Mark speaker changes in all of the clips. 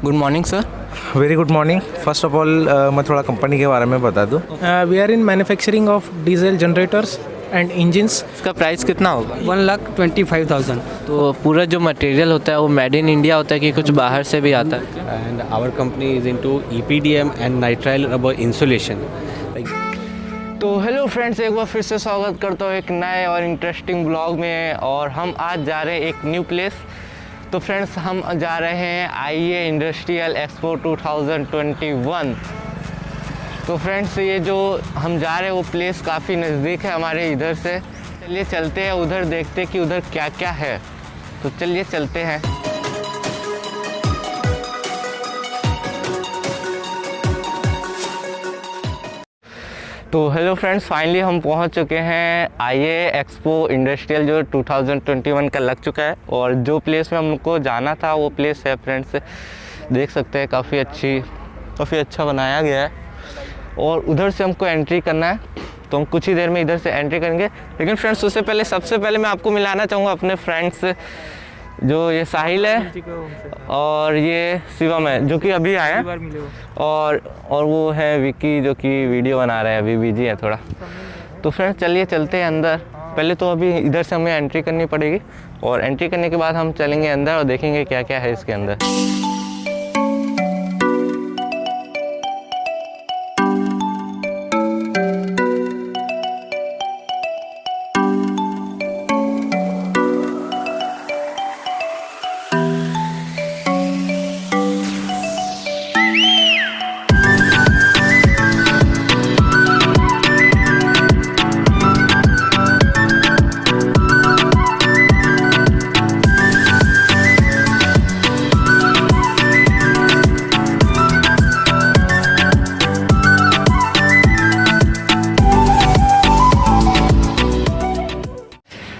Speaker 1: Good morning sir.
Speaker 2: Very good morning. First of all मैं थोड़ा company के बारे में बता दूं।
Speaker 3: We are in manufacturing of diesel generators and engines.
Speaker 1: इसका प्राइस कितना होगा?
Speaker 4: 1,25,000.
Speaker 1: तो पूरा जो मटेरियल होता है वो मेड इन इंडिया होता है कि कुछ बाहर से भी आता है?
Speaker 5: And our company is into EPDM and nitrile rubber insulation.
Speaker 1: तो हेलो फ्रेंड्स, एक बार फिर से स्वागत करता हूँ एक नए और इंटरेस्टिंग ब्लॉग में। और हम आज जा रहे हैं एक न्यू प्लेस। तो फ्रेंड्स, हम जा रहे हैं आईए इंडस्ट्रियल एक्सपो 2021। तो फ्रेंड्स, ये जो हम जा रहे हैं वो प्लेस काफ़ी नज़दीक है हमारे इधर से। चलिए चलते हैं उधर, देखते हैं कि उधर क्या क्या है। तो चलिए चलते हैं। तो हेलो फ्रेंड्स, फाइनली हम पहुंच चुके हैं आईए एक्सपो इंडस्ट्रियल जो 2021 का लग चुका है। और जो प्लेस में हमको जाना था वो प्लेस है फ्रेंड्स, देख सकते हैं काफ़ी अच्छा बनाया गया है। और उधर से हमको एंट्री करना है, तो हम कुछ ही देर में इधर से एंट्री करेंगे। लेकिन फ्रेंड्स, उससे पहले सबसे पहले मैं आपको मिलाना चाहूँगा अपने फ्रेंड्स, जो ये साहिल है और ये शिवम है जो कि अभी आए हैं, और वो है विकी जो कि वीडियो बना रहा है, अभी बिजी है थोड़ा। तो फ्रेंड्स, चलिए चलते हैं अंदर। पहले तो अभी इधर से हमें एंट्री करनी पड़ेगी, और एंट्री करने के बाद हम चलेंगे अंदर और देखेंगे क्या क्या है इसके अंदर।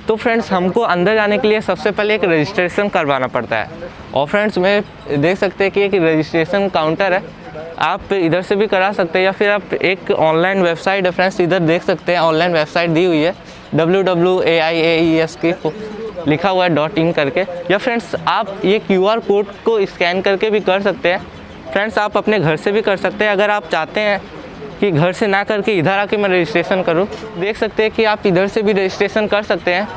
Speaker 1: तो फ्रेंड्स, हमको अंदर जाने के लिए सबसे पहले एक रजिस्ट्रेशन करवाना पड़ता है। और फ्रेंड्स, मैं देख सकते हैं कि एक रजिस्ट्रेशन काउंटर है, आप इधर से भी करा सकते हैं, या फिर आप एक ऑनलाइन वेबसाइट है फ्रेंड्स, इधर देख सकते हैं ऑनलाइन वेबसाइट दी हुई है www.aiaes की लिखा हुआ है .in करके। या फ्रेंड्स, आप ये QR कोड को स्कैन करके भी कर सकते हैं। फ्रेंड्स, आप अपने घर से भी कर सकते हैं। अगर आप चाहते हैं कि घर से ना करके इधर आके मैं रजिस्ट्रेशन करूं, देख सकते हैं कि आप इधर से भी रजिस्ट्रेशन कर सकते हैं।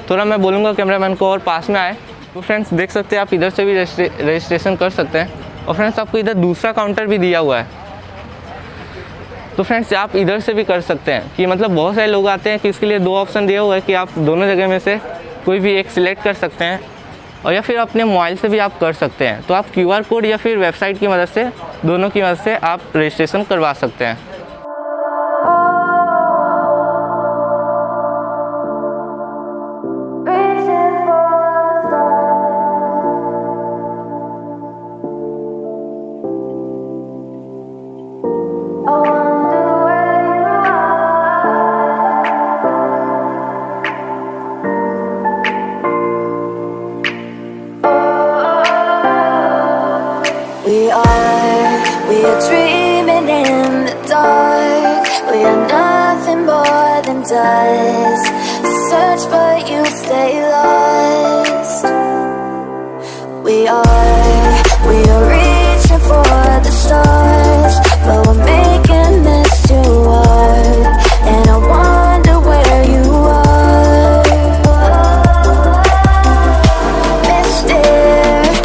Speaker 1: थोड़ा मैं बोलूँगा कैमरामैन को और पास में आए। तो फ्रेंड्स, देख सकते हैं आप इधर से भी रजिस्ट्रेशन कर सकते हैं। और फ्रेंड्स, आपको इधर दूसरा काउंटर भी दिया हुआ है, तो फ्रेंड्स आप इधर से भी कर सकते हैं। कि मतलब बहुत सारे लोग आते हैं कि इसके लिए दो ऑप्शन दिया हुआ है कि आप दोनों जगह में से कोई भी एक सिलेक्ट कर सकते हैं, और या फिर अपने मोबाइल से भी आप कर सकते हैं। तो आप QR कोड या फिर वेबसाइट की मदद से, दोनों की मदद से आप रजिस्ट्रेशन करवा सकते हैं।
Speaker 6: We are dreaming in the dark. We are nothing more than dust. Search but you stay lost. We are reaching for the stars, but we're making this too hard. And I wonder where you are, mysterious.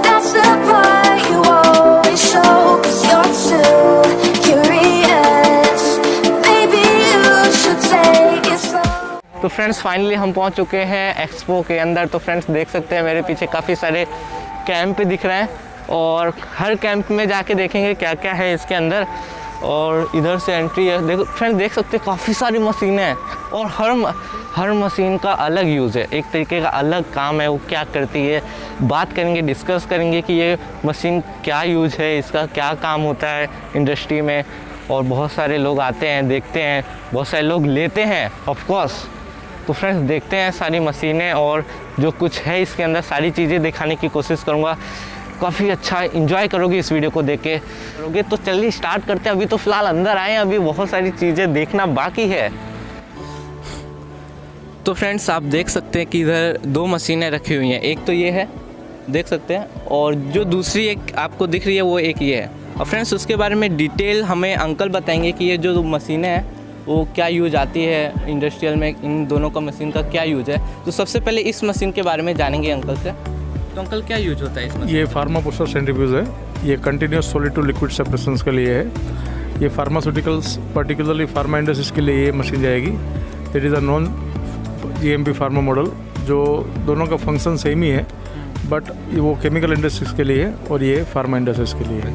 Speaker 6: That's the part you always show, 'cause you're too curious. Maybe you should take it slow.
Speaker 1: तो friends, finally हम पहुंच चुके हैं expo के अंदर। तो friends, देख सकते हैं मेरे पीछे काफ़ी सारे कैंप दिख रहे हैं, और हर कैंप में जाके देखेंगे क्या क्या है इसके अंदर। और इधर से एंट्री है। देखो फ्रेंड्स, देख सकते हैं काफ़ी सारी मशीनें हैं, और हर मशीन का अलग यूज़ है, एक तरीके का अलग काम है, वो क्या करती है। बात करेंगे, डिस्कस करेंगे कि ये मशीन क्या यूज़ है, इसका क्या काम होता है इंडस्ट्री में। और बहुत सारे लोग आते हैं, देखते हैं, बहुत सारे लोग लेते हैं ऑफ कोर्स। तो फ्रेंड्स, देखते हैं सारी मशीनें और जो कुछ है इसके अंदर, सारी चीज़ें दिखाने की कोशिश करूँगा। काफ़ी अच्छा इंजॉय करोगे इस वीडियो को देख के करोगे। तो चलिए स्टार्ट करते हैं। अभी तो फ़िलहाल अंदर आए हैं, अभी बहुत सारी चीज़ें देखना बाकी है। तो फ्रेंड्स, आप देख सकते हैं कि इधर दो मशीनें रखी हुई हैं। एक तो ये है देख सकते हैं। और जो दूसरी एक आपको दिख रही है वो एक ये है। और फ्रेंड्स उसके बारे में डिटेल हमें अंकल बताएंगे कि ये जो मशीनें हैं वो क्या यूज आती है इंडस्ट्रियल में, इन दोनों का मशीन का क्या यूज है। तो सबसे पहले इस मशीन के बारे में जानेंगे अंकल से। तो अंकल क्या यूज होता है इस मशीन?
Speaker 7: ये फार्मा प्रोसेस सेंट्रीफ्यूज है। ये continuous solid to liquid separation के लिए है। ये फार्मास्यूटिकल्स पर्टिकुलरली फार्मा इंडस्ट्रीज के लिए ये मशीन जाएगी। It is a non GMP pharma model, जो दोनों का फंक्शन सेम ही है, बट वो केमिकल इंडस्ट्रीज के लिए है और ये फार्मा इंडस्ट्रीज के लिए है।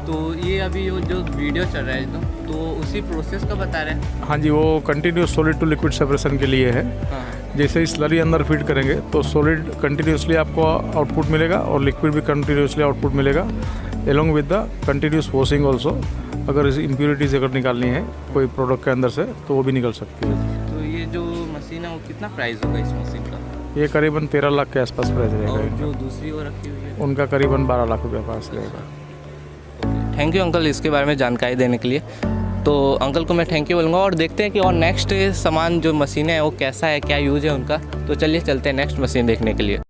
Speaker 1: तो ये अभी जो वीडियो चल रहा है तो उसी प्रोसेस का बता रहे हैं?
Speaker 7: हाँ जी, वो continuous solid to liquid separation के लिए है।
Speaker 1: हाँ।
Speaker 7: जैसे ही स्लरी अंदर फीड करेंगे तो सॉलिड कंटिन्यूसली आपको आउटपुट मिलेगा और लिक्विड भी कंटिन्यूसली आउटपुट मिलेगा, along with the continuous washing also. अगर इस इम्प्योरिटीज़ अगर निकालनी है कोई प्रोडक्ट के अंदर से तो वो भी निकल सकती है।
Speaker 1: तो ये जो मशीन है वो कितना प्राइस होगा इस मशीन का?
Speaker 7: ये करीबन 13 लाख के आसपास प्राइस रहेगा।
Speaker 1: और जो दूसरी वो रखी हुई है
Speaker 7: उनका करीबन 12 लाख रुपये पास रहेगा।
Speaker 1: थैंक यू अंकल इसके बारे में जानकारी देने के लिए। तो अंकल को मैं थैंक यू बोलूँगा और देखते हैं कि और नेक्स्ट सामान जो मशीनें हैं वो कैसा है, क्या यूज़ है उनका। तो चलिए चलते हैं नेक्स्ट मशीन देखने के लिए।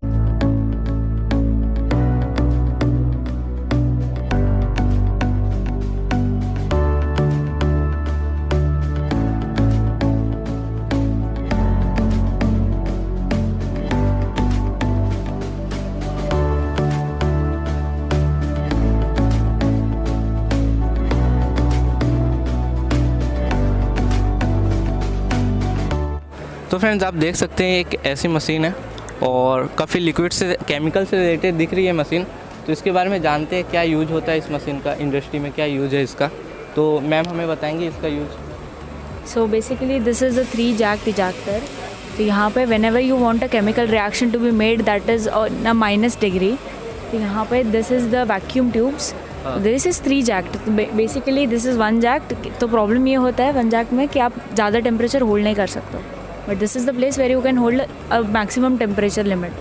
Speaker 1: तो फ्रेंड्स आप देख सकते हैं एक ऐसी मशीन है और काफ़ी लिक्विड से केमिकल से रिलेटेड दिख रही है मशीन। तो इसके बारे में जानते हैं क्या यूज होता है इस मशीन का, इंडस्ट्री में क्या यूज है इसका। तो मैम हमें बताएंगे इसका use.
Speaker 8: So basically this is a 3 jacked ejector। तो यहाँ पे whenever you want a chemical reaction to be made that is on a -degree, तो यहाँ पे this is the vacuum tubes। This is 3 jacked। Basically this is 1 jacked। तो problem ये होता है 1 jacked में कि आप ज़्यादा टेम्परेचर होल्ड नहीं कर सकते, but this is the place where you can hold a maximum temperature limit.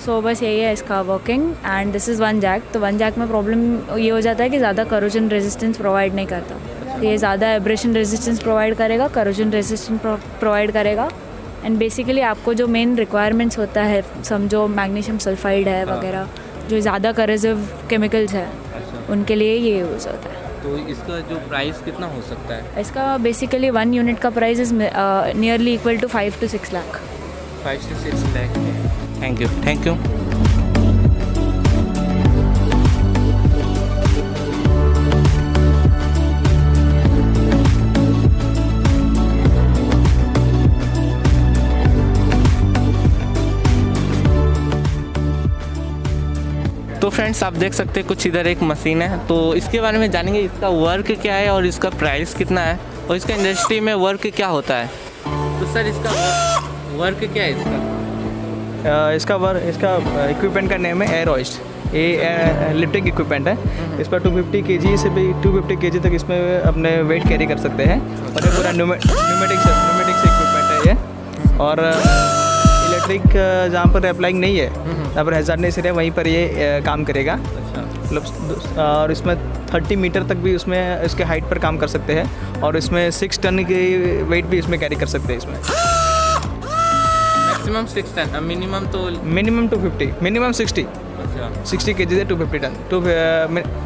Speaker 8: So बस यही है इसका working. And this is 1 jack। तो 1 jack में प्रॉब्लम ये हो जाता है कि ज़्यादा करोजन रेजिस्टेंस प्रोवाइड नहीं करता। तो ये ज़्यादा एब्रेशन रेजिस्टेंस प्रोवाइड करेगा, करोजन रेजिस्टेंस प्रोवाइड करेगा। एंड बेसिकली आपको जो मेन रिक्वायरमेंट्स होता है, समझो मैग्नीशियम सल्फाइड है वगैरह, जो ज़्यादा करेसिव केमिकल्स है उनके लिए ये यूज़ होता है।
Speaker 1: तो इसका जो प्राइस कितना हो सकता है?
Speaker 8: इसका बेसिकली 1 यूनिट का price is nearly equal to 5 to 6 lakh.
Speaker 1: 5 to 6 lakh. Thank you, thank you. तो फ्रेंड्स आप देख सकते हैं कुछ इधर एक मशीन है, तो इसके बारे में जानेंगे इसका वर्क क्या है और इसका प्राइस कितना है और इसका इंडस्ट्री में वर्क क्या होता है। तो सर इसका वर्क क्या है इसका?
Speaker 9: इसका इक्विपमेंट का नेम है एयर होइस्ट। ये लिफ्टिंग इक्विपमेंट है। इस पर 250 kg से भी 250 kg तक इसमें अपने वेट कैरी कर सकते हैं। और ये पूरा न्यूमेटिक्स इक्विपमेंट है ये। और इलेक्ट्रिक जहाँ पर अप्लाइंग नहीं है, जहाँ पर हैजार्डनेस एरिया, वहीं पर ये काम करेगा। मतलब और इसमें 30 मीटर तक भी उसमें इसके हाइट पर काम कर सकते हैं। और इसमें 6 टन की वेट भी इसमें कैरी कर सकते हैं। इसमें
Speaker 1: मैक्सिमम 6 टन, मिनिमम तो
Speaker 9: मिनिमम 250, मिनिमम 60 kg से 250 टन।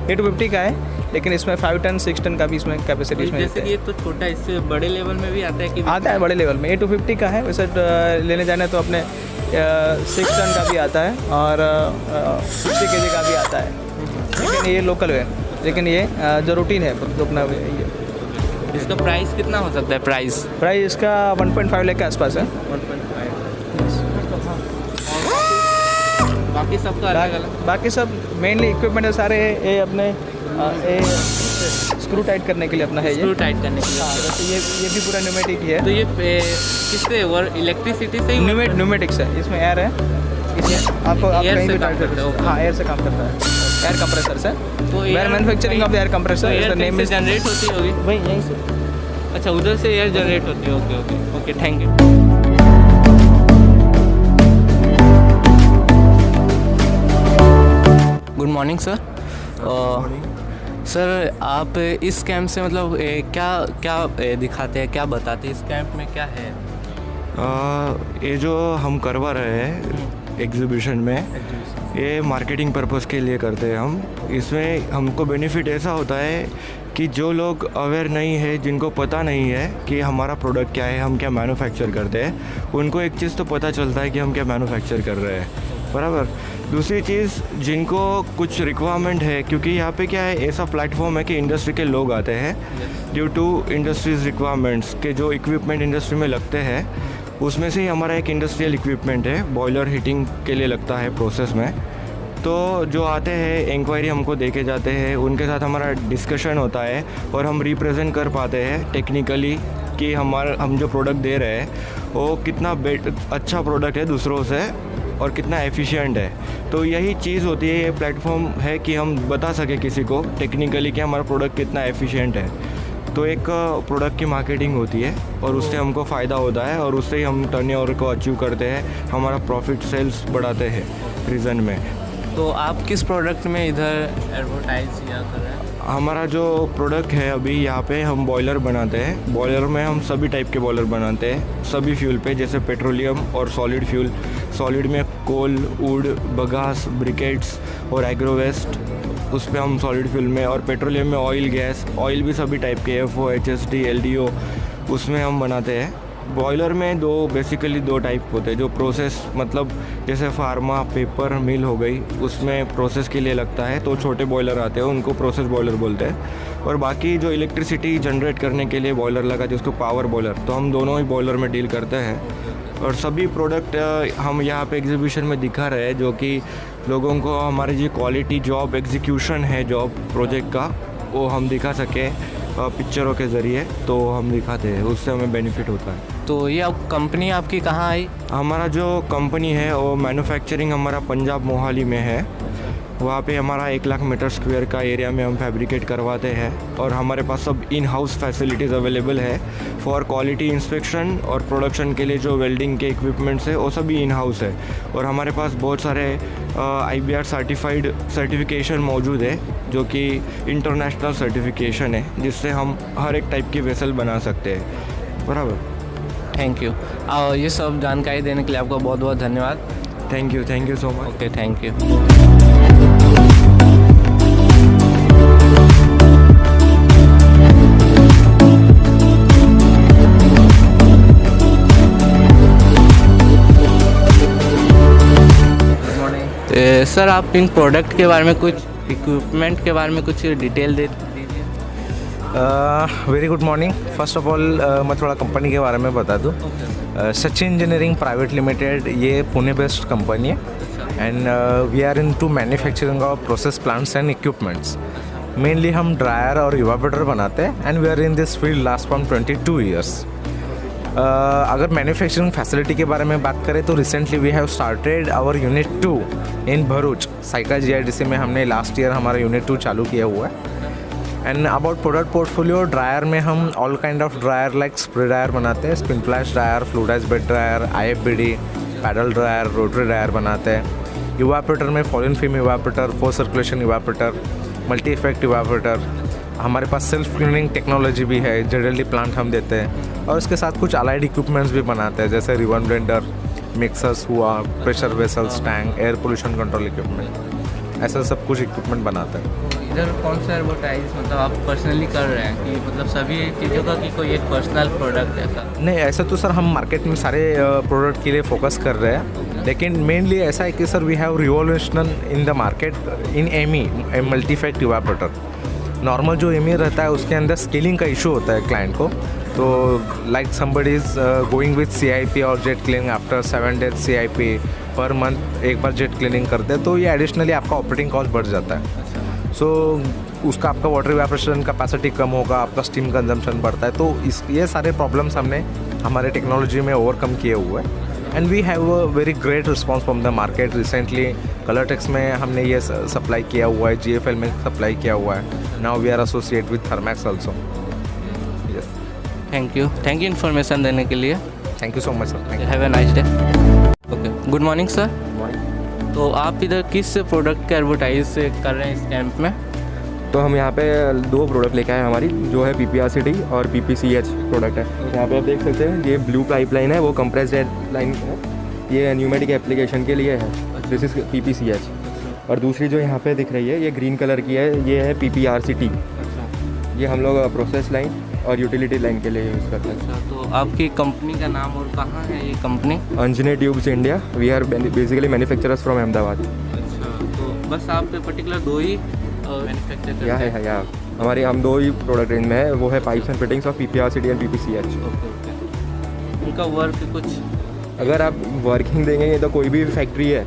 Speaker 9: ये 250 का है, लेकिन इसमें 5 टन 6 टन का भी इसमें कैपेसिटी इसमें
Speaker 1: जैसे कि ये तो छोटा, इससे बड़े लेवल में भी आता है कि?
Speaker 9: आता है बड़े लेवल में। ये 250 का है। वैसे लेने जाने तो अपने 6 टन का भी आता है और 50 kg का भी आता है, लेकिन ये लोकल है। लेकिन ये जो रूटीन है तो अपना ये।
Speaker 1: इसका प्राइस कितना हो सकता है? प्राइस
Speaker 9: इसका 1.5 लाख के आसपास है।
Speaker 1: 1.5। बाकी सबका अलग अलग?
Speaker 9: बाकी सब मेनली इक्विपमेंट है सारे। ये अपने स्क्रू टाइट करने के लिए अपना है ये।
Speaker 1: स्क्रू टाइट करने के लिए।
Speaker 9: हाँ, वैसे ये भी पूरा न्यूमेटिक ही है।
Speaker 1: तो ये किससे इलेक्ट्रिसिटी से ही?
Speaker 9: न्यूमेटिक्स है। इसमें एयर है। आपको आप
Speaker 1: एयर
Speaker 9: कहीं
Speaker 1: से
Speaker 9: भी
Speaker 1: काम करता है?
Speaker 9: हाँ, एयर से काम करता है। एयर कंप्रेसर से।
Speaker 1: तो
Speaker 9: where manufacturing of the air compressor is the name is
Speaker 1: generate होती होगी
Speaker 9: वही यहीं से।
Speaker 1: अच्छा, उधर से एयर जनरेट होती है। Okay okay okay, thank you. Good morning sir. Sir आप इस कैंप से मतलब क्या दिखाते हैं, क्या बताते हैं? इस कैंप में क्या है?
Speaker 2: ये जो हम करवा रहे हैं
Speaker 10: एग्जीबिशन में, ये मार्केटिंग पर्पस के लिए करते हैं हम। इसमें हमको बेनिफिट ऐसा होता है कि जो लोग अवेयर नहीं है, जिनको पता नहीं है कि हमारा प्रोडक्ट क्या है, हम क्या मैन्युफैक्चर करते हैं, उनको एक चीज़ तो पता चलता है कि हम क्या मैन्युफैक्चर कर रहे हैं, बराबर। दूसरी चीज़, जिनको कुछ रिक्वायरमेंट है, क्योंकि यहाँ पे क्या है, ऐसा प्लेटफॉर्म है कि इंडस्ट्री के लोग आते हैं ड्यू टू इंडस्ट्रीज़ रिक्वायरमेंट्स के जो इक्विपमेंट इंडस्ट्री में लगते हैं, उसमें से ही हमारा एक इंडस्ट्रियल इक्विपमेंट है, बॉयलर हीटिंग के लिए लगता है प्रोसेस में। तो जो आते हैं इंक्वायरी हमको दे के जाते हैं, उनके साथ हमारा डिस्कशन होता है और हम रिप्रेजेंट कर पाते हैं टेक्निकली कि हम जो प्रोडक्ट दे रहे हैं वो कितना अच्छा प्रोडक्ट है दूसरों से और कितना एफिशिएंट है। तो यही चीज़ होती है, ये प्लेटफॉर्म है कि हम बता सके किसी को टेक्निकली कि हमारा प्रोडक्ट कितना एफिशिएंट है। तो एक प्रोडक्ट की मार्केटिंग होती है और उससे हमको फ़ायदा होता है और उससे ही हम टर्नओवर को अचीव करते हैं, हमारा प्रॉफिट सेल्स बढ़ाते हैं रीजन में।
Speaker 1: तो आप किस प्रोडक्ट में इधर एडवर्टाइज या कर रहे हैं?
Speaker 10: हमारा जो प्रोडक्ट है अभी यहाँ पे हम बॉयलर बनाते हैं। बॉयलर में हम सभी टाइप के बॉयलर बनाते हैं, सभी फ्यूल पे, जैसे पेट्रोलियम और सॉलिड फ्यूल। सॉलिड में कोल, वुड, बगास, ब्रिकेट्स और एग्रो वेस्ट, उस पर हम सॉलिड फ्यूल में, और पेट्रोलियम में ऑयल, गैस, ऑयल भी सभी टाइप के, FO, HSD, LDO, उसमें हम बनाते हैं। बॉयलर में बेसिकली दो टाइप होते हैं, जो प्रोसेस, मतलब जैसे फार्मा पेपर मिल हो गई, उसमें प्रोसेस के लिए लगता है, तो छोटे बॉयलर आते हैं, उनको प्रोसेस बॉयलर बोलते हैं। और बाकी जो इलेक्ट्रिसिटी जनरेट करने के लिए बॉयलर लगा है, उसको पावर बॉयलर, तो हम दोनों ही बॉयलर में डील करते हैं। और सभी प्रोडक्ट हम यहाँ पे एग्जीबिशन में दिखा रहे हैं, जो कि लोगों को हमारी जो क्वालिटी जॉब एग्जीक्यूशन है जॉब प्रोजेक्ट का, वो हम दिखा सके पिक्चरों के ज़रिए, तो हम दिखाते हैं, उससे हमें बेनिफिट होता है।
Speaker 1: तो ये अब कंपनी आपकी कहाँ आई?
Speaker 10: हमारा जो कंपनी है वो मैन्युफैक्चरिंग हमारा पंजाब मोहाली में है। वहाँ पे हमारा 1 लाख मीटर स्क्वायर का एरिया में हम फैब्रिकेट करवाते हैं और हमारे पास सब इन हाउस फैसिलिटीज़ अवेलेबल है फॉर क्वालिटी इंस्पेक्शन और प्रोडक्शन के लिए जो वेल्डिंग के इक्विपमेंट्स है वो सभी इन हाउस है। और हमारे पास बहुत सारे IBR सर्टिफाइड सर्टिफिकेशन मौजूद है, जो कि इंटरनेशनल सर्टिफिकेशन है, जिससे हम हर एक टाइप की वेसल बना सकते हैं, बराबर।
Speaker 1: Thank you. और ये सब जानकारी देने के लिए आपका बहुत बहुत धन्यवाद।
Speaker 10: Thank you so much.
Speaker 1: Okay, thank you. Sir, आप इन प्रोडक्ट के बारे में, कुछ इक्विपमेंट के बारे में कुछ डिटेल दे दीजिए।
Speaker 2: Very good morning. First of all मैं थोड़ा कंपनी के बारे में बता दूँ। सचिन इंजीनियरिंग प्राइवेट लिमिटेड, ये पुणे बेस्ड कंपनी है and we are in to manufacturing of process plants and equipments. Mainly हम ड्रायर और इवापोरेटर बनाते हैं and we are in this field last from 22 years. अगर मैन्युफैक्चरिंग फैसिलिटी के बारे में बात करें तो recently we have started our unit 2 in Bharuch. Saykha GIDC में हमने लास्ट ईयर हमारा यूनिट 2 चालू किया हुआ है। And about product portfolio, dryer में हम all kind of dryer like spray dryer बनाते हैं, spin flash dryer, fluidized bed dryer, IFBD, paddle dryer, rotary dryer बनाते हैं। इवापोरेटर में falling film evaporator, force circulation evaporator, multi effect evaporator. हमारे पास self cleaning technology भी है, जेडली plant हम देते हैं और इसके साथ कुछ अलाइड इक्विपमेंट्स भी बनाते हैं, जैसे रिवन ब्लेंडर, मिक्सर्स हुआ, pressure vessels, tank, air pollution control equipment, ऐसा सब कुछ इक्विपमेंट बनाते हैं।
Speaker 1: इधर कौन सा एडवर्टाइज मतलब आप पर्सनली कर रहे हैं कि मतलब सभी चीज़ों का कि कोई एक पर्सनल प्रोडक्ट ऐसा?
Speaker 2: नहीं, ऐसा तो सर हम मार्केट में सारे प्रोडक्ट के लिए फोकस कर रहे हैं, लेकिन मेनली ऐसा है कि sir we have revolution in the market in एमी मल्टी इफेक्ट इवापोरेटर। नॉर्मल जो एमी रहता है उसके अंदर स्केलिंग का इशू होता है क्लाइंट को, तो like somebody is going with CIP और jet cleaning after 7 days CIP per month एक बार जेट क्लीनिंग करते हैं, तो ये एडिशनली आपका ऑपरेटिंग कॉस्ट बढ़ जाता है। सो उसका आपका वाटर इवेपोरेशन कैपेसिटी कम होगा, आपका स्टीम कंजम्पशन बढ़ता है। तो ये सारे प्रॉब्लम्स हमने हमारे टेक्नोलॉजी में ओवरकम किए हुए हैं and we have a very great response from the market. Recently Colortex में हमने ये सप्लाई किया हुआ है, GFL में सप्लाई किया हुआ है। Now we are associate with Thermax also. Yes,
Speaker 1: thank you information देने के लिए।
Speaker 2: Thank you so much sir.
Speaker 1: Have a nice day. Okay, good morning sir. तो आप इधर किस प्रोडक्ट का एडवर्टाइज कर रहे हैं इस कैंप में?
Speaker 11: तो हम यहाँ पे 2 प्रोडक्ट लेके आए हैं हमारी, जो है PPRCT और PPCH प्रोडक्ट है। यहाँ पे आप देख सकते हैं, ये ब्लू पाइपलाइन है, वो कंप्रेस्ड एयर लाइन है, ये न्यूमेटिक एप्लीकेशन के लिए है, दिस इज़ PPCH। और दूसरी जो यहाँ पे दिख रही है ये ग्रीन कलर की है, ये है PPRCT। ये हम लोग प्रोसेस लाइन और यूटिलिटी लाइन के लिए यूज़ करते हैं।
Speaker 1: अच्छा, तो आपकी कंपनी का नाम और कहाँ है ये company?
Speaker 11: Anjani tubes India, we are basically manufacturers from Ahmedabad.
Speaker 1: अच्छा, तो बस आप पर्टिकुलर 2 ही मैन्युफैक्चर करते हैं?
Speaker 11: या हमारे हम 2 ही प्रोडक्ट रेंज में है, वो है pipes and fittings of PPRCT and PPCH।
Speaker 1: Okay. उनका वर्क कुछ
Speaker 11: अगर आप वर्किंग देंगे तो कोई भी फैक्ट्री है,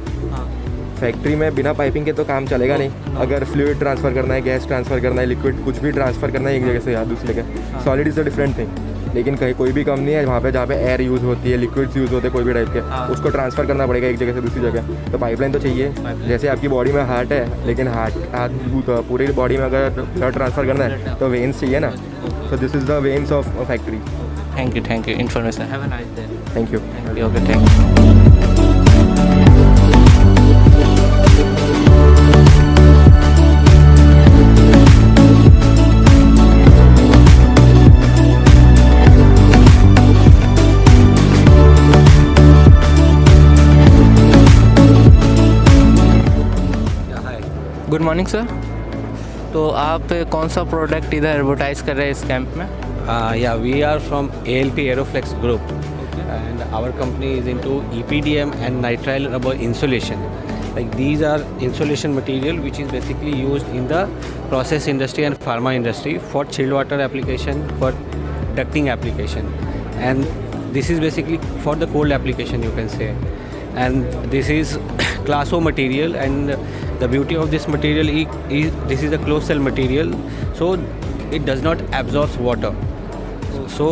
Speaker 11: फैक्ट्री में बिना पाइपिंग के तो काम चलेगा नहीं। अगर फ्लूइड ट्रांसफ़र करना है, गैस ट्रांसफ़र करना है, लिक्विड कुछ भी ट्रांसफ़र करना है एक जगह से या दूसरी जगह, solid is a different thing. लेकिन कहीं कोई भी कंपनी है वहाँ पे जहाँ पे एयर यूज़ होती है, लिक्विड्स यूज़ होते हैं कोई भी टाइप के, उसको ट्रांसफ़र करना पड़ेगा एक जगह से दूसरी जगह, तो पाइपलाइन तो चाहिए। जैसे आपकी बॉडी में हार्ट है, लेकिन हार्ट पूरी बॉडी में अगर ब्लड ट्रांसफ़र करना है तो वेन्स चाहिए ना, तो this is the veins of factory.
Speaker 1: Thank you information. Have a nice day.
Speaker 11: Thank you.
Speaker 1: Okay, thank you. Good morning sir. तो आप कौन सा प्रोडक्ट इधर एडवर्टाइज कर रहे हैं इस कैंप में?
Speaker 5: Yeah, we are from ALP Aeroflex Group, and our company is into EPDM and nitrile rubber insulation. Like these are insulation material which is basically used in the process industry and pharma industry for chilled water application, for ducting application, and this is basically for the cold application you can say. And this is class O material, and the beauty of this material is this is a closed cell material, so it does not absorb water. So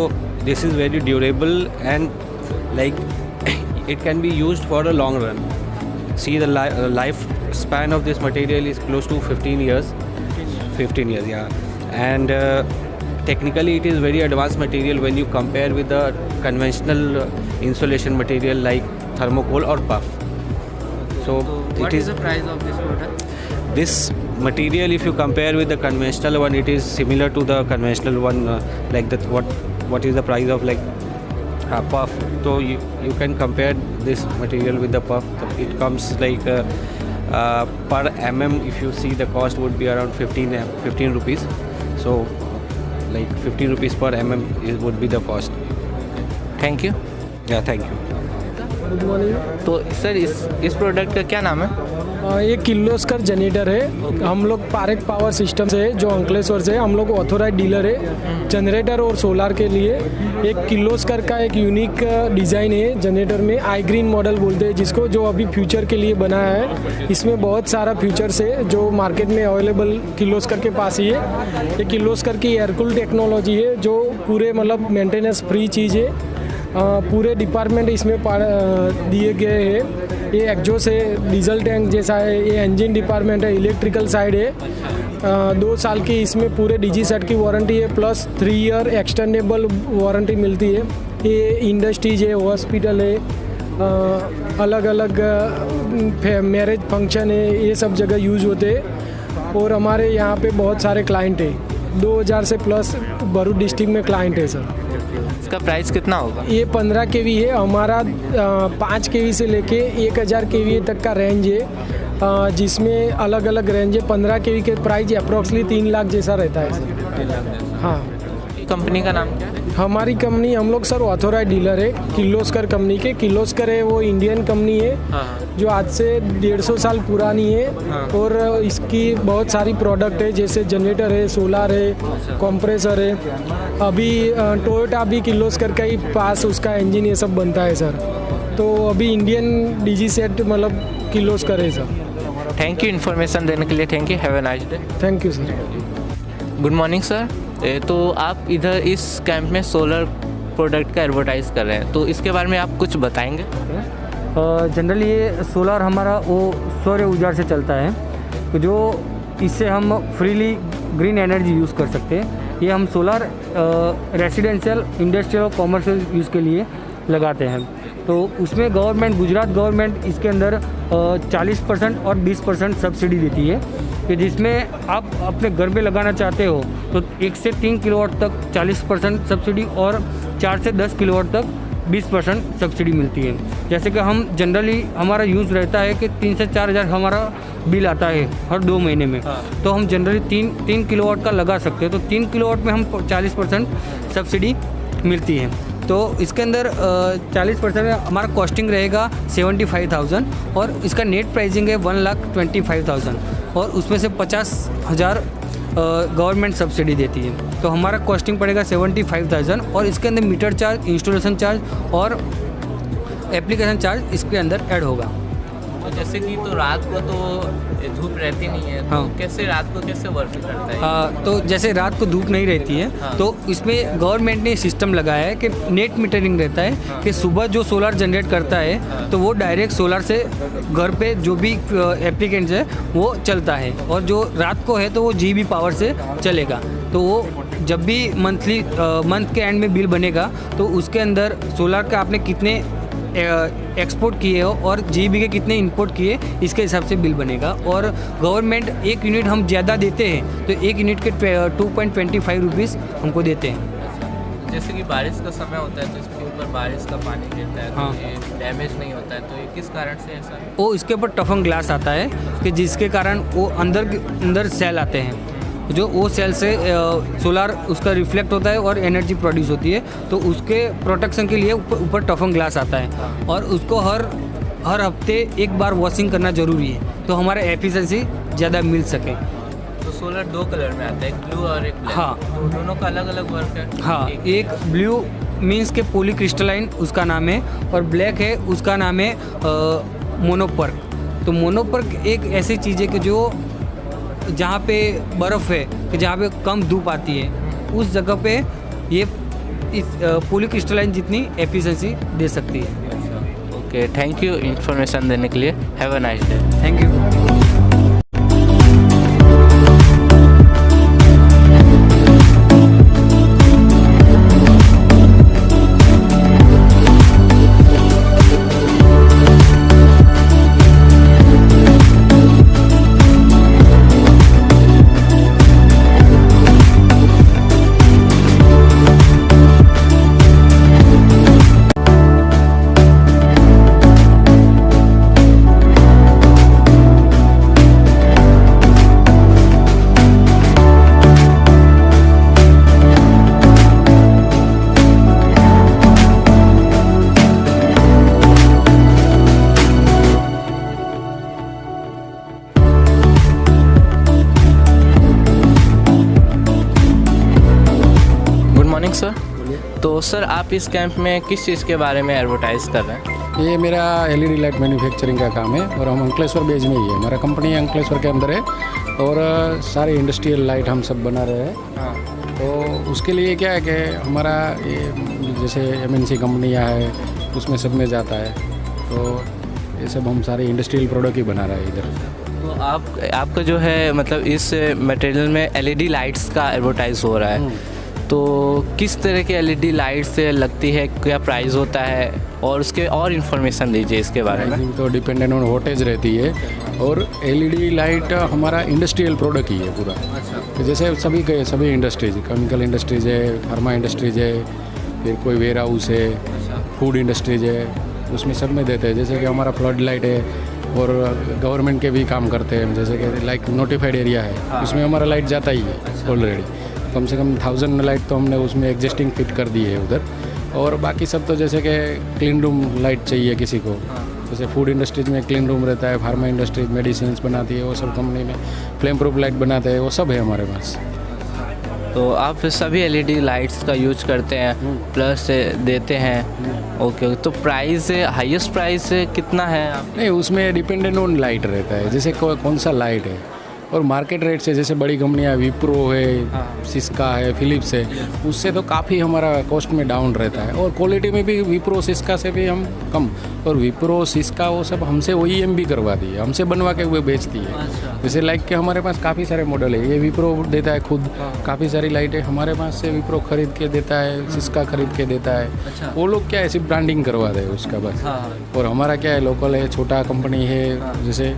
Speaker 5: this is very durable, and like it can be used for a long run. See, the life span of this material is close to 15 years. 15 years, yeah. And technically it is very advanced material when you compare with the conventional insulation material like thermocol or puff. So
Speaker 1: what is the price of this product?
Speaker 5: This material, if you compare with the conventional one, it is similar to the conventional one. Like that, what is the price of like puff? So you can compare this material with the puff. It comes like per mm. If you see, the cost would be around 15 rupees. So like 15 rupees per mm would be the cost.
Speaker 1: Thank you.
Speaker 5: Yeah, thank you.
Speaker 3: Good morning.
Speaker 1: तो sir इस product का क्या नाम है?
Speaker 3: ये Kirloskar generator है। हम लोग पारेख पावर सिस्टम से है, जो अंकलेश्वर से है। हम लोग ऑथोराइज डीलर है जनरेटर और सोलार के लिए। एक किर्लोस्कर का एक यूनिक डिज़ाइन है जनरेटर में, आई ग्रीन मॉडल बोलते हैं जिसको, जो अभी फ्यूचर के लिए बनाया है। इसमें बहुत सारा फीचर्स है जो मार्केट में अवेलेबल किर्लोस्कर के पास ही है। ये किर्लोस्कर की एयरकूल टेक्नोलॉजी है, जो पूरे मतलब मेंटेनेंस फ्री चीज़ है। पूरे डिपार्टमेंट इसमें दिए गए हैं। ये एग्जॉस्ट है, डीजल टैंक जैसा है। ये इंजन डिपार्टमेंट है, इलेक्ट्रिकल साइड है। 2 साल की इसमें पूरे डिजी सेट की वारंटी है, प्लस 3 ईयर एक्सटेंडेबल वारंटी मिलती है। ये इंडस्ट्रीज है, हॉस्पिटल है, अलग अलग मैरिज फंक्शन है, ये सब जगह यूज़ होते हैं। और हमारे यहाँ पे बहुत सारे क्लाइंट हैं, 2000 से प्लस भरूच डिस्ट्रिक्ट में क्लाइंट है सर।
Speaker 1: इसका प्राइस कितना होगा?
Speaker 3: ये 15 kV है हमारा। 5 kV से लेके 1000 kV तक का रेंज है, जिसमें अलग अलग रेंज है। 15 kV के प्राइस अप्रॉक्सली 3 लाख जैसा रहता है सर। हाँ।
Speaker 1: कंपनी का नाम क्या है?
Speaker 3: हमारी कंपनी, हम लोग सर ऑथोराइज डीलर है किर्लोस्कर कंपनी के। किर्लोस्कर है वो इंडियन कंपनी है जो आज से 150 साल पुरानी है। और इसकी बहुत सारी प्रोडक्ट है, जैसे जनरेटर है, सोलार है, कंप्रेसर है। अभी टोयोटा भी किर्लोस्कर का ही पास उसका इंजन ये सब बनता है सर। तो अभी इंडियन डीजी सेट मतलब किर्लोस्कर है सर।
Speaker 1: थैंक यू इन्फॉर्मेशन देने के लिए। Thank you. Have a nice day.
Speaker 3: Thank you sir.
Speaker 1: Good morning sir. तो आप इधर इस कैंप में सोलर प्रोडक्ट का एडवर्टाइज़ कर रहे हैं, तो इसके बारे में आप कुछ बताएंगे?
Speaker 12: जनरली ये सोलर हमारा वो सौर ऊर्जा से चलता है, तो जो इससे हम फ्रीली ग्रीन एनर्जी यूज़ कर सकते हैं। ये हम सोलर रेसिडेंशियल, इंडस्ट्रियल और कॉमर्शियल यूज़ के लिए लगाते हैं। तो उसमें गवर्नमेंट, गुजरात गवर्नमेंट इसके अंदर 40% और 20% सब्सिडी देती है, कि जिसमें आप अपने घर में लगाना चाहते हो तो 1 से 3 किलोवाट तक 40% सब्सिडी और 4 से 10 किलोवाट तक 20% सब्सिडी मिलती है। जैसे कि हम जनरली हमारा यूज़ रहता है कि 3 से 4 हज़ार हमारा बिल आता है हर 2 महीने में, तो हम जनरली 3 किलोवाट का लगा सकते हैं, तो 3 किलोवाट में हम 40% सब्सिडी मिलती है। तो इसके अंदर 40% हमारा कॉस्टिंग रहेगा 75,000 और इसका नेट प्राइसिंग है 1,25,000 और उसमें से 50,000 गवर्नमेंट सब्सिडी देती है। तो हमारा कॉस्टिंग पड़ेगा 75,000 और इसके अंदर मीटर चार्ज, इंस्टॉलेशन चार्ज और एप्लीकेशन चार्ज इसके अंदर ऐड होगा।
Speaker 1: तो जैसे कि तो रात को तो धूप रहती नहीं है, तो कैसे रात को कैसे वर्क करता है?
Speaker 12: तो जैसे रात को धूप नहीं रहती है तो इसमें गवर्नमेंट ने सिस्टम लगाया है कि नेट मीटरिंग रहता है कि सुबह जो सोलर जनरेट करता है तो वो डायरेक्ट सोलर से घर पे जो भी एप्लीकेंट्स है वो चलता है, और जो रात को है तो वो जीबी पावर से चलेगा। तो वो जब भी मंथ के एंड में बिल बनेगा तो उसके अंदर सोलर का आपने कितने एक्सपोर्ट किए हो और जीबी के कितने इंपोर्ट किए इसके हिसाब से बिल बनेगा। और गवर्नमेंट 1 यूनिट हम ज़्यादा देते हैं तो 1 यूनिट के 2.25 रुपीज़ हमको देते हैं।
Speaker 1: जैसे कि बारिश का समय होता है तो इसके ऊपर बारिश का पानी गिरता है तो ये डैमेज नहीं होता है, तो ये किस कारण से ऐसा है?
Speaker 12: वो इसके ऊपर टफन ग्लास आता है कि जिसके कारण वो अंदर सेल आते हैं, जो वो सेल से सोलार उसका रिफ्लेक्ट होता है और एनर्जी प्रोड्यूस होती है, तो उसके प्रोटेक्शन के लिए ऊपर टफन ग्लास आता है और उसको हर हफ्ते एक बार वॉशिंग करना ज़रूरी है तो हमारा एफिशिएंसी ज़्यादा मिल सके।
Speaker 1: तो सोलर 2 कलर में आता है, एक ब्लू और एक ब्लैक।
Speaker 12: हाँ,
Speaker 1: तो दोनों का अलग अलग वर्क है।
Speaker 12: हाँ, एक ब्लू मीन्स के पॉलीक्रिस्टलाइन उसका नाम है और ब्लैक है उसका नाम है मोनोपर्क। तो मोनोपर्क एक ऐसी चीज़ है कि जो जहाँ पे बर्फ़ है कि जहाँ पे कम धूप आती है उस जगह पे ये इस पॉलीक्रिस्टलाइन जितनी एफिशिएंसी दे सकती है।
Speaker 1: ओके, थैंक यू इन्फॉर्मेशन देने के लिए। Have a nice day.
Speaker 12: Thank you.
Speaker 1: Sir, तो सर आप इस कैंप में किस चीज़ के बारे में एडवर्टाइज कर रहे हैं?
Speaker 13: ये मेरा एलईडी लाइट मैन्युफैक्चरिंग का काम है और हम अंकलेश्वर बेज में ही है। हमारा कंपनी अंकलेश्वर के अंदर है और सारे इंडस्ट्रियल लाइट हम सब बना रहे हैं। तो उसके लिए क्या है कि हमारा ये जैसे एमएनसी कंपनियाँ है उसमें सब में जाता है, तो ये सब हम सारे इंडस्ट्रियल प्रोडक्ट ही बना रहे हैं इधर।
Speaker 1: तो आपका जो है मतलब इस मटेरियल में एलईडी लाइट्स का एडवर्टाइज हो रहा है, तो किस तरह की एलईडी लाइट्स लगती है, क्या प्राइस होता है और उसके और इन्फॉर्मेशन दीजिए इसके बारे में।
Speaker 13: तो डिपेंडेंट ऑन वोल्टेज रहती है और एलईडी लाइट हमारा इंडस्ट्रियल प्रोडक्ट ही है पूरा। तो जैसे सभी इंडस्ट्रीज, केमिकल इंडस्ट्रीज है, फार्मा इंडस्ट्रीज है, फिर कोई वेयर हाउस है, फूड इंडस्ट्रीज है, उसमें सब में देते हैं। जैसे कि हमारा फ्लड लाइट है और गवर्नमेंट के भी काम करते हैं, जैसे कि लाइक नोटिफाइड एरिया है उसमें हमारा लाइट जाता ही है ऑलरेडी। कम से कम 1000 लाइट तो हमने उसमें एग्जिस्टिंग फिट कर दी है उधर। और बाकी सब तो जैसे कि क्लीन रूम लाइट चाहिए किसी को, जैसे फूड इंडस्ट्रीज में क्लीन रूम रहता है, फार्मा इंडस्ट्रीज मेडिसिन बनाती है वो सब कंपनी में फ्लेम प्रूफ लाइट बनाते हैं, वो सब है हमारे पास।
Speaker 1: तो आप सभी एलईडी लाइट्स का यूज करते हैं प्लस देते हैं। ओके, तो प्राइस हाईएस्ट प्राइस कितना है?
Speaker 13: नहीं, उसमें डिपेंडेंट ऑन लाइट रहता है, जैसे कौन सा लाइट है और मार्केट रेट से। जैसे बड़ी कंपनियां विप्रो है, सिस्का है, फिलिप्स है, उससे तो काफ़ी हमारा कॉस्ट में डाउन रहता है। और क्वालिटी में भी विप्रो सिस्का से भी हम कम, और विप्रो सिस्का वो सब हमसे OEM भी करवा दी है, हमसे बनवा के वो बेचती है। जैसे लाइक के हमारे पास काफ़ी सारे मॉडल है, ये विप्रो देता है खुद, काफ़ी सारी लाइटें हमारे पास से विप्रो खरीद के देता है, सिस्का खरीद के देता है। वो लोग क्या है सिर्फ ब्रांडिंग करवा दे उसका बस। और हमारा क्या है लोकल है, छोटा कंपनी है, जैसे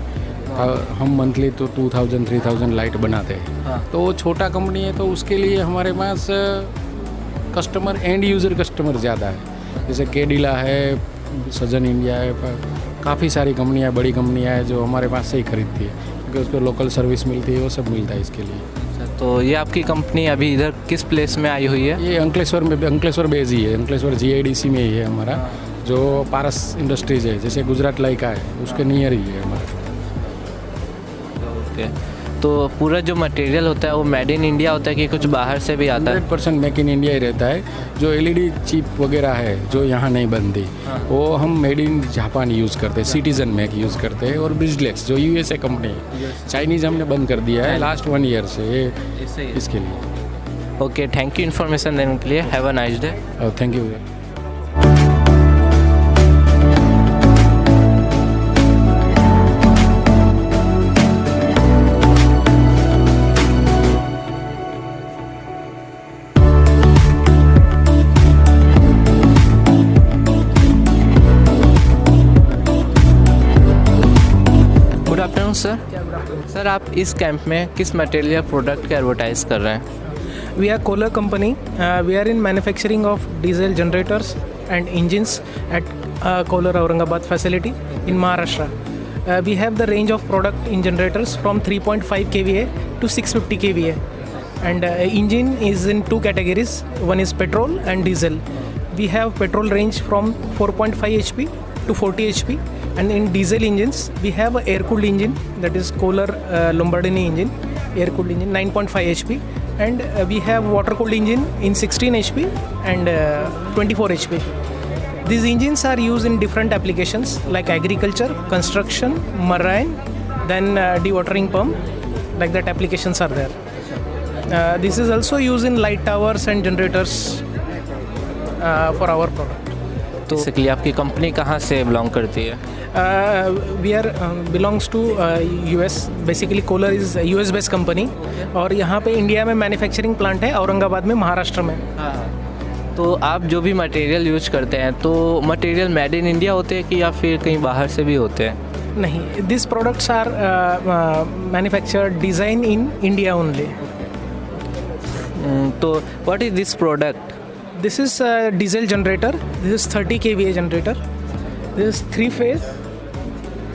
Speaker 13: हम मंथली तो 2000-3000 लाइट बनाते हैं। तो वो छोटा कंपनी है तो उसके लिए हमारे पास कस्टमर एंड यूज़र कस्टमर ज़्यादा है। जैसे केडिला है, सजन इंडिया है, काफ़ी सारी कंपनियाँ, बड़ी कंपनियाँ हैं जो हमारे पास से ही खरीदती है, क्योंकि उस पर लोकल सर्विस मिलती है, वो सब मिलता है इसके लिए।
Speaker 1: तो ये आपकी कंपनी अभी इधर किस प्लेस में आई हुई है?
Speaker 13: ये अंकलेश्वर बेस ही है, अंकलेश्वर GIDC में ही है हमारा, जो पारस इंडस्ट्रीज है, जैसे गुजरात लाइका है उसके नियर ही है हमारा।
Speaker 1: ओके, तो पूरा जो मटेरियल होता है वो मेड इन इंडिया होता है कि कुछ बाहर से भी आता है?
Speaker 13: 100% मेक इन इंडिया ही रहता है। जो LED चिप वगैरह है जो यहाँ नहीं बनती, वो हम मेड इन जापान यूज़ करते हैं, सिटीजन मेक यूज़ करते हैं। और ब्रिजलेक्स जो USA कंपनी है, चाइनीज़ हमने बंद कर दिया है लास्ट 1 ईयर से इसके लिए।
Speaker 1: ओके, थैंक यू इन्फॉर्मेशन देने के लिए। Have a nice day.
Speaker 13: Thank you.
Speaker 1: Good afternoon sir. Sir, आप इस कैंप में किस मटेरियल या प्रोडक्ट का एडवर्टाइज कर रहे हैं?
Speaker 14: We are Kohler company. We are in manufacturing of diesel generators and engines at Kohler Aurangabad facility in Maharashtra. We have the range of product in generators from 3.5 kVA to 650 kVA. And engine is in 2 categories. One is petrol and diesel. We have petrol range from 4.5 HP to 40 HP. And in diesel engines, we have an air-cooled engine, that is Kohler Lombardini engine, air-cooled engine, 9.5 HP. And we have water-cooled engine in 16 HP and 24 HP. These engines are used in different applications like agriculture, construction, marine, then dewatering pump, like that applications are there. This is also used in light towers and generators for our product.
Speaker 1: तो basically आपकी company कहाँ से belong करती है?
Speaker 14: We are belongs to US. Basically Kohler is a US based company और यहाँ पे India में मैन्युफैक्चरिंग प्लांट है औरंगाबाद में, महाराष्ट्र में।
Speaker 1: तो आप जो भी मटेरियल यूज करते हैं तो मटेरियल मेड इन इंडिया होते हैं कि या फिर कहीं बाहर से भी होते हैं?
Speaker 14: नहीं, this products are manufactured design in India only.
Speaker 1: तो what is this product?
Speaker 14: This is a diesel generator. This is 30 kVA generator. This is 3-phase.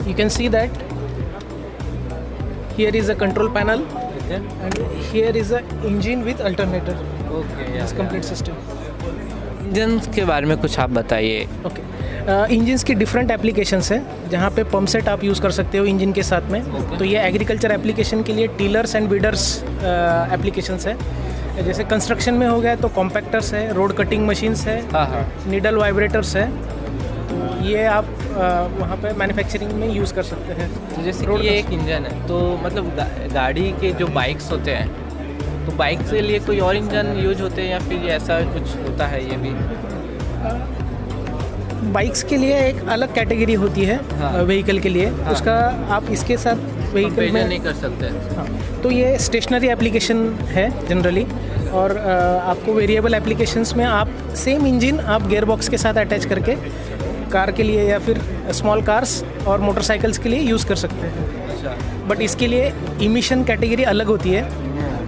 Speaker 14: You can see that here is a control panel and here is a engine with alternator.
Speaker 1: Okay,
Speaker 14: this complete system.
Speaker 1: Engine के बारे में कुछ आप बताइए।
Speaker 14: Engines की different applications हैं जहाँ पे पंप सेट आप यूज़ कर सकते हो इंजन के साथ में। तो ये एग्रीकल्चर एप्लीकेशन के लिए टीलर्स एंड वीडर्स एप्लीकेशंस है। जैसे कंस्ट्रक्शन में हो गया तो कॉम्पैक्टर्स है, रोड कटिंग मशीन्स है, नीडल वाइब्रेटर्स है। तो ये आप वहाँ पे मैन्युफैक्चरिंग में यूज़ कर सकते हैं।
Speaker 1: तो जैसे कि ये एक इंजन है, तो मतलब गाड़ी के जो बाइक्स होते हैं, तो बाइक के लिए कोई और इंजन यूज होते हैं या फिर ऐसा कुछ होता है? ये भी
Speaker 14: बाइक्स के लिए एक अलग कैटेगरी होती है व्हीकल के लिए। उसका आप इसके साथ व्हीकल में
Speaker 1: नहीं कर सकते।
Speaker 14: तो ये स्टेशनरी एप्लीकेशन है जनरली, और आपको वेरिएबल एप्लीकेशंस में आप सेम इंजन आप गियर बॉक्स के साथ अटैच करके कार के लिए या फिर स्मॉल कार्स और मोटरसाइकिल्स के लिए यूज़ कर सकते हैं। बट इसके लिए इमिशन कैटेगरी अलग होती है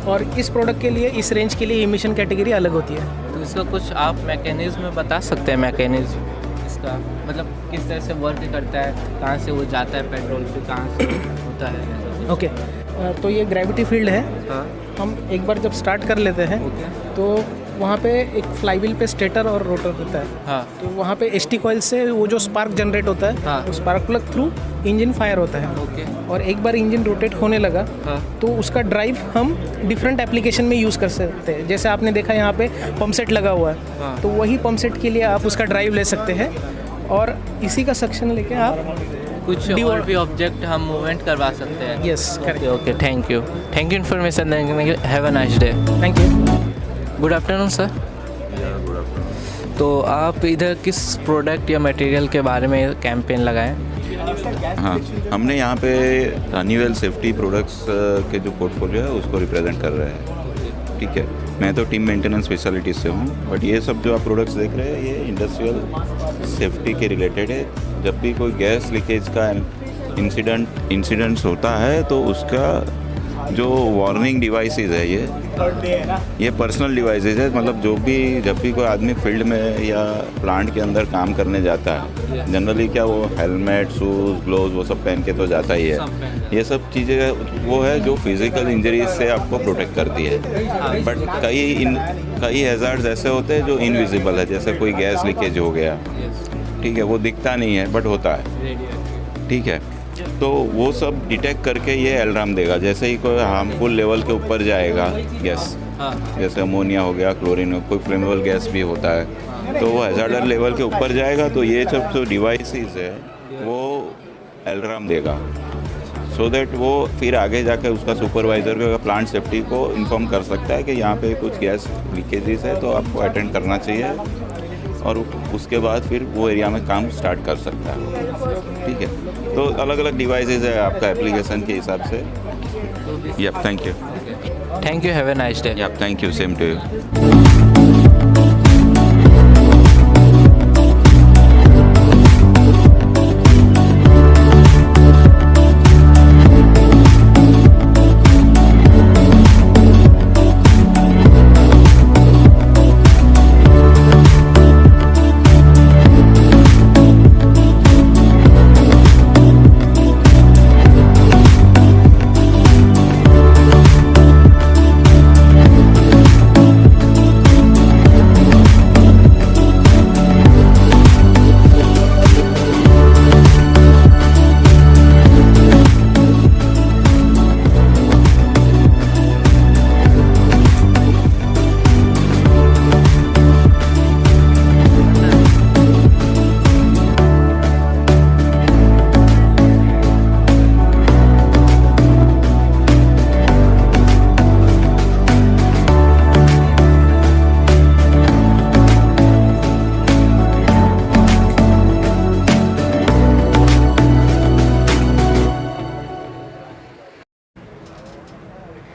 Speaker 14: और इस प्रोडक्ट के लिए, इस रेंज के लिए इमिशन कैटेगरी अलग होती है।
Speaker 1: तो इसका कुछ आप मैकेनिज्म बता सकते हैं? मैकेनिज्म इसका मतलब किस तरह से वर्क करता है, कहाँ से वो जाता है पेट्रोल, फिर कहाँ से होता है?
Speaker 14: ओके, तो ये ग्रेविटी फील्ड है। हम एक बार जब स्टार्ट कर लेते हैं तो वहाँ पे एक फ्लाईव्हील पे स्टेटर और रोटर होता है। तो वहाँ पे ST कॉइल से वो जो स्पार्क जनरेट होता है, वो spark plug through engine fire होता है। और एक बार इंजन रोटेट होने लगा तो उसका ड्राइव हम डिफरेंट एप्लीकेशन में यूज़ कर सकते हैं। जैसे आपने देखा यहाँ पे पंप सेट लगा हुआ है, तो वही पंप सेट के लिए आप उसका ड्राइव ले सकते हैं और इसी का सक्शन लेके आप
Speaker 1: कुछ और भी ऑब्जेक्ट हम मूवमेंट करवा सकते हैं।
Speaker 14: Yes, correct.
Speaker 1: Okay, thank you information देने के लिए। Have a nice day.
Speaker 14: Thank you.
Speaker 1: Good afternoon sir. तो आप इधर किस प्रोडक्ट या मटेरियल के बारे में कैंपेन लगाएं?
Speaker 15: हाँ, हमने यहाँ पे हनीवेल सेफ्टी प्रोडक्ट्स के जो पोर्टफोलियो है उसको रिप्रेजेंट कर रहे हैं। ठीक है, मैं तो टीम मेंटेनेंस स्पेशलिटी से हूँ, बट ये सब जो आप प्रोडक्ट्स देख रहे हैं ये इंडस्ट्रियल सेफ्टी के रिलेटेड है। जब भी कोई गैस लीकेज का इंसिडेंट्स होता है तो उसका जो वार्निंग डिवाइसेस है ये पर्सनल डिवाइसेस है, मतलब जब भी कोई आदमी फील्ड में या प्लांट के अंदर काम करने जाता है, जनरली क्या वो हेलमेट, शूज़, ग्लोव्स वो सब पहन के तो जाता ही है। ये सब चीज़ें वो है जो फिज़िकल इंजरीज से आपको प्रोटेक्ट करती है। बट कई हैज़ार्ड्स ऐसे होते हैं जो इनविजिबल है, जैसे कोई गैस लीकेज हो गया, ठीक है, वो दिखता नहीं है बट होता है, ठीक है। तो वो सब डिटेक्ट करके ये अलार्म देगा। जैसे ही कोई हार्मफुल लेवल के ऊपर जाएगा गैस, जैसे अमोनिया हो गया, क्लोरीन हो, कोई फ्लेमेबल गैस भी होता है, तो वो हैजार्डर लेवल के ऊपर जाएगा तो ये सब जो डिवाइसेस है वो अलार्म देगा, सो दैट वो फिर आगे जाकर उसका सुपरवाइज़र को, प्लांट सेफ्टी को इन्फॉर्म कर सकता है कि यहाँ पे कुछ गैस लीकेजेस है तो आपको अटेंड करना चाहिए, और उसके बाद फिर वो एरिया में काम स्टार्ट कर सकता है, ठीक है। तो अलग अलग डिवाइसेस है आपका एप्लीकेशन के हिसाब से। Yup, thank you,
Speaker 1: have a nice day.
Speaker 15: Yup, thank you, same to you.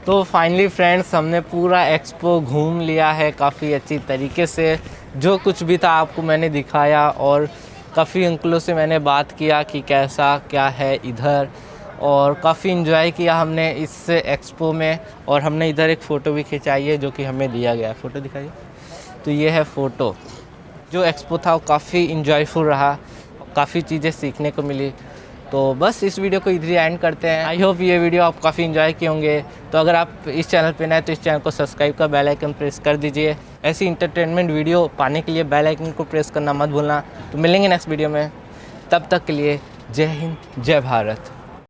Speaker 1: तो फाइनली फ्रेंड्स, हमने पूरा एक्सपो घूम लिया है काफ़ी अच्छी तरीके से। जो कुछ भी था आपको मैंने दिखाया, और काफ़ी अंकलों से मैंने बात किया कि कैसा क्या है इधर, और काफ़ी इन्जॉय किया हमने इस एक्सपो में। और हमने इधर एक फ़ोटो भी खिंचाई है जो कि हमें दिया गया है। फ़ोटो दिखाइए। तो ये है फ़ोटो। जो एक्सपो था वो काफ़ी इन्जॉयफुल रहा, काफ़ी चीज़ें सीखने को मिली। तो बस इस वीडियो को इधर ही एंड करते हैं। आई होप ये वीडियो आप काफ़ी इन्जॉय किए होंगे। तो अगर आप इस चैनल पे नए तो इस चैनल को सब्सक्राइब का बेल आइकन प्रेस कर दीजिए। ऐसी इंटरटेनमेंट वीडियो पाने के लिए बेल आइकन को प्रेस करना मत भूलना। तो मिलेंगे नेक्स्ट वीडियो में, तब तक के लिए जय हिंद, जय भारत।